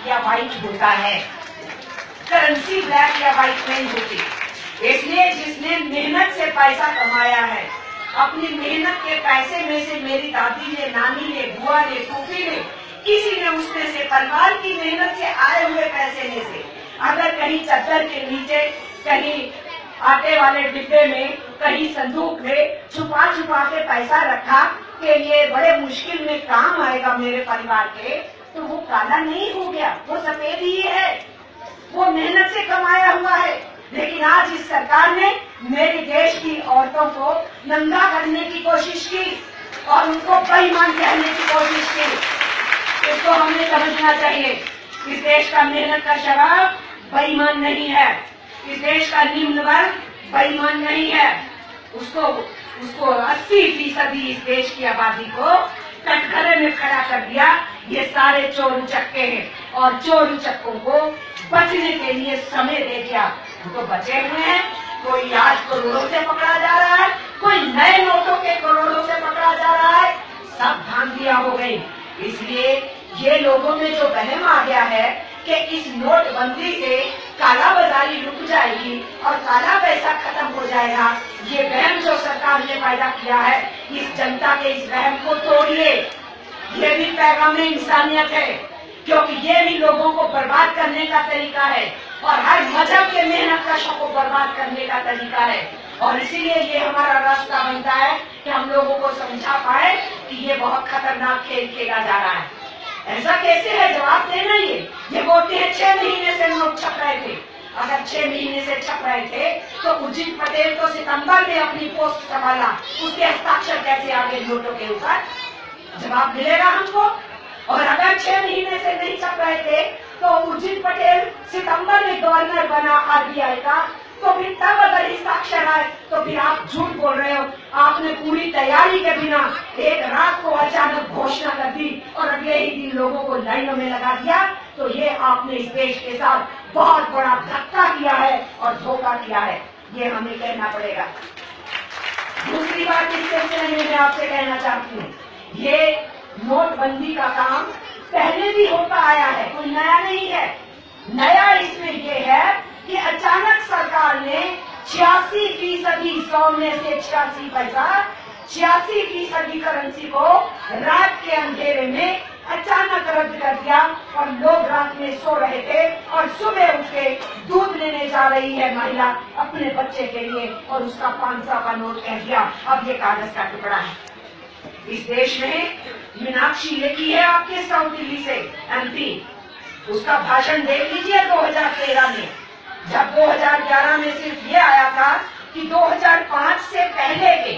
या व्हाइट होता है, करेंसी ब्लैक या व्हाइट नहीं होती। इसलिए जिसने मेहनत से पैसा कमाया है, अपनी मेहनत के पैसे में से मेरी दादी ने, नानी ने, बुआ ने, फूफी ने, किसी ने उसमें से परिवार की मेहनत से आए हुए पैसे में से अगर कहीं चद्दर के नीचे, कहीं आटे वाले डिब्बे में, कहीं संदूक में छुपा छुपा के पैसा रखा कि ये बड़े मुश्किल में काम आएगा मेरे परिवार के, तो वो काला नहीं हो गया, वो सफेद ही है, वो मेहनत से कमाया हुआ है। लेकिन आज इस सरकार ने मेरे देश की औरतों को नंगा करने की कोशिश की और उनको बेईमान कहने की कोशिश की। इसको हमें समझना चाहिए। इस देश का मेहनत का शराब बेईमान नहीं है, इस देश का निम्न वर्ग बेईमान नहीं है। उसको 80% इस देश की आबादी को कटघरे में खड़ा कर दिया। ये सारे चोर उचक्के हैं और चोर उचक्कों को बचने के लिए समय दे दिया। वो तो बचे हुए हैं, कोई आज करोड़ों से पकड़ा जा रहा है, कोई नए नोटों के करोड़ों से पकड़ा जा रहा है, सब धांधलियां हो गई। इसलिए ये लोगों में जो वहम आ गया है कि इस नोटबंदी से काला बाजारी रुक जाएगी और काला पैसा खत्म हो जाएगा, ये वहम जो सरकार ने पैदा किया है, इस जनता के इस वहम को तोड़िए। ये भी पैगाम इंसानियत है, क्योंकि ये भी लोगों को बर्बाद करने का तरीका है और हर मजहब के मेहनत कशों को बर्बाद करने का तरीका है। और इसीलिए ये हमारा रास्ता बनता है कि हम लोगों को समझा पाए कि ये बहुत खतरनाक खेल खेला जा रहा है। ऐसा कैसे है, जवाब देना। ये बोलते हैं 6 महीने से नोट छप रहे थे। अगर 6 महीने से छप रहे थे तो उर्जित पटेल को सितंबर में अपनी पोस्ट संभाला, उसके हस्ताक्षर कैसे आ गए नोटों के ऊपर? जवाब मिलेगा हमको। और अगर 6 महीने से नहीं छप रहे थे तो उर्जित पटेल सितंबर में गवर्नर बना आरबीआई का, तो फिर तब अगर हस्ताक्षर आए तो फिर आप झूठ बोल रहे हो। आपने पूरी तैयारी के बिना एक रात को अचानक घोषणा कर दी और अगले ही दिन लोगों को लाइनों में लगा दिया। तो ये आपने इस देश के साथ बहुत बड़ा धक्का किया है और धोखा किया है, ये हमें कहना पड़ेगा। दूसरी बात इस सिलसिले में मैं आपसे कहना चाहती हूँ, ये नोटबंदी का काम पहले भी होता आया है, कोई नया नहीं है। नया इसमें ये है कि अचानक सरकार ने 86% 100 में से 86 पैसा, 86% करेंसी को रात के अंधेरे में अचानक रद्द कर दिया और लोग रात में सो रहे थे और सुबह उठ के दूध लेने जा रही है महिला अपने बच्चे के लिए और उसका 500 का नोट कह दिया अब ये कागज का टुकड़ा है। इस देश में मीनाक्षी लेखी है आपके साउथ दिल्ली से एमपी, उसका भाषण देख लीजिए 2013 में, जब 2011 में सिर्फ ये आया था कि 2005 से पहले के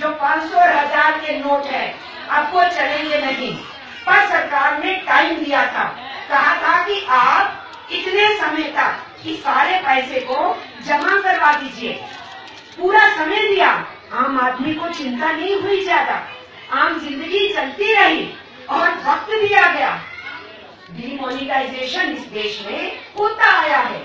जो 500 और 1000 के नोट है अब वो चलेंगे नहीं। पर सरकार ने टाइम दिया था, कहा था कि आप इतने समय तक इस सारे पैसे को जमा करवा दीजिए। पूरा समय दिया, आम आदमी को चिंता नहीं हुई ज्यादा, आम जिंदगी चलती रही और वक्त दिया गया। डिमोनिटाइजेशन इस देश में होता आया है।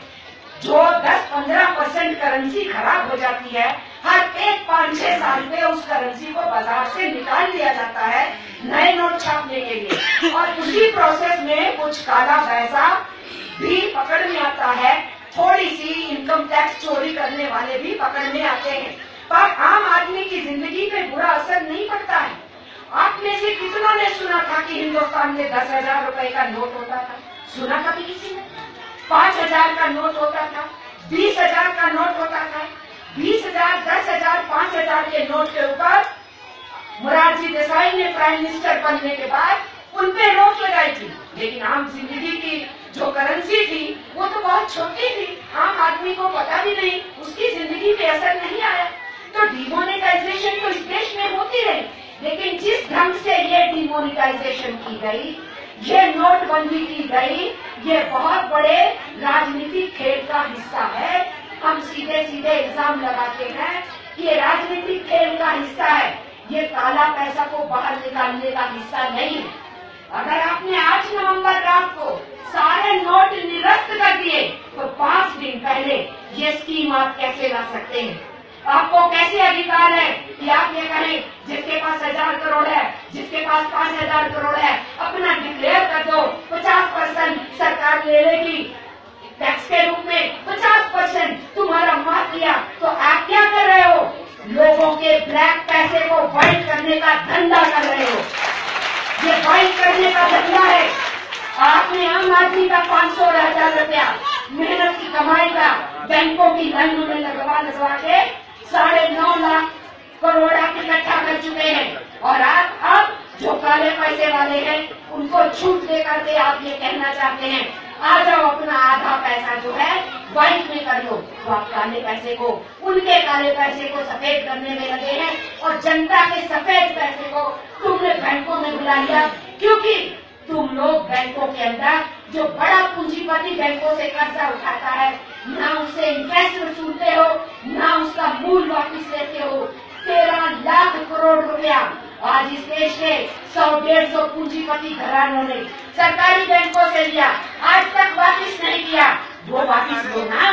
जो 10-15% करेंसी खराब हो जाती है, हर 5-6 साल पे उस करेंसी को बाजार से निकाल लिया जाता है नए नोट छापने के लिए। और उसी प्रोसेस में कुछ काला पैसा भी पकड़ में आता है, थोड़ी सी इनकम टैक्स चोरी करने वाले भी पकड़ में आते हैं, पर आम आदमी की जिंदगी पे बुरा असर नहीं पड़ता है। आप में से कितनों ने सुना था कि हिंदुस्तान में 10,000 रुपए का नोट होता था? सुना कभी किसी ने? 5,000 का नोट होता था, 20,000 का नोट होता था। 20,000, 10,000, 5,000 के नोट के ऊपर मोरारजी देसाई ने प्राइम मिनिस्टर बनने के बाद उन पे रोक लगाई थी, लेकिन आम जिंदगी की जो करेंसी थी वो तो बहुत छोटी थी, आम आदमी को पता भी नहीं, उसकी जिंदगी पे असर नहीं आया। तो डिमोनेटाइजेशन तो इस देश में होती रही, लेकिन जिस ढंग से ये डिमोनेटाइजेशन की गई, ये नोटबंदी की गई, ये बहुत बड़े राजनीतिक खेल का हिस्सा है। हम सीधे सीधे इल्जाम लगाते हैं कि ये राजनीतिक खेल का हिस्सा है, ये काला पैसा को बाहर निकालने का हिस्सा नहीं है। अगर आपने 8 नवंबर रात को सारे नोट निरस्त कर दिए तो 5 दिन पहले ये स्कीम आप कैसे ला सकते हैं? आपको कैसे अधिकार है कि आप ये कहें जिसके पास 1000 करोड़ है, जिसके पास 5,000 करोड़ है, अपना डिक्लेयर कर दो, 50% सरकार आदमी का 500 और 1000 रुपया मेहनत की कमाई का बैंकों की लाइनों में लगवा के 9.5 लाख करोड़ आप इकट्ठा कर चुके हैं। और आप अब जो काले पैसे वाले हैं उनको छूट दे करके आप ये कहना चाहते हैं आ जाओ अपना आधा पैसा जो है व्हाइट में कर लो। तो आप काले पैसे को, उनके काले पैसे को सफेद करने में लगे हैं और जनता के सफेद पैसे को तुमने बैंकों में बुला लिया, क्योंकि तुम लोग बैंकों के अंदर जो बड़ा पूंजीपति बैंकों से कर्जा उठाता है ना उससे इंटरेस्ट वसूलते हो ना उसका मूल वापिस लेते हो। 13 लाख करोड़ रुपया आज इस देश के 100-150 पूंजीपति घरानों ने सरकारी बैंकों से लिया, आज तक वापिस नहीं किया। वो वापिस लो ना,